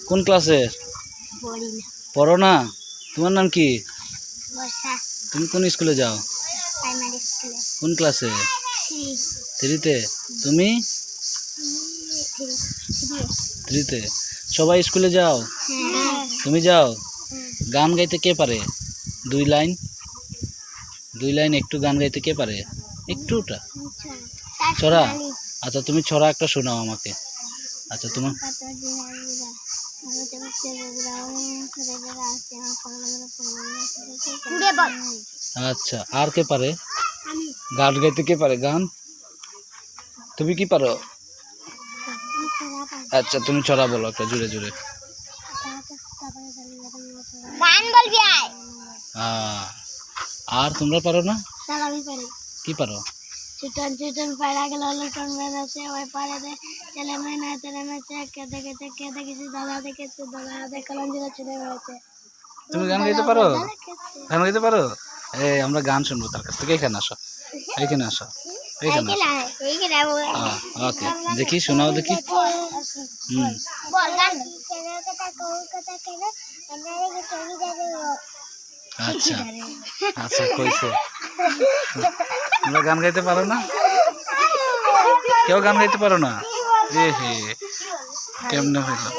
কোন ক্লাসের? পড়ো না? তোমার নাম কি? তুমি কোন স্কুলে যাও? কোন ক্লাসে? 3-তে। তুমি? 3-তে। সবাই স্কুলে যাও? তুমি যাও? গান গাইতে কে পারে? 2 লাইন একটু গান গাইতে কে পারে? একটুটা ছড়া। আচ্ছা তুমি ছড়া একটা শোনাও আমাকে। আচ্ছা তোমার আচ্ছা আর কে পারে? গান গাইতে কে পারে? গান তুমি কি পারো? আচ্ছা তুমি ছড়া বলো একটা জোরে জোরে। আর তোমরা পারো না? কি পারো? চিটন চিটন পায়রা গেল লটন বেড়াচ্ছে ওই পাড়াতে ছেলে মেয়ে নাচে নেমেছে কে দেখেছে দাদা দেখেছে দাদা দেখলাম যেটা চলে বেড়াচ্ছে। তুমি গান গাইতে পারো? গান গাইতে পারো? এই আমরা গান শুনবো তার কাছ থেকে। এখানে আসো, এইখানে আসো, এইখানে আসো। ওকে দেখি শোনাও দেখি। আচ্ছা আচ্ছা কইছে। তোমরা গান গাইতে পারো না? কেউ গান গাইতে পারো না? এ হে কেমনে হইলো?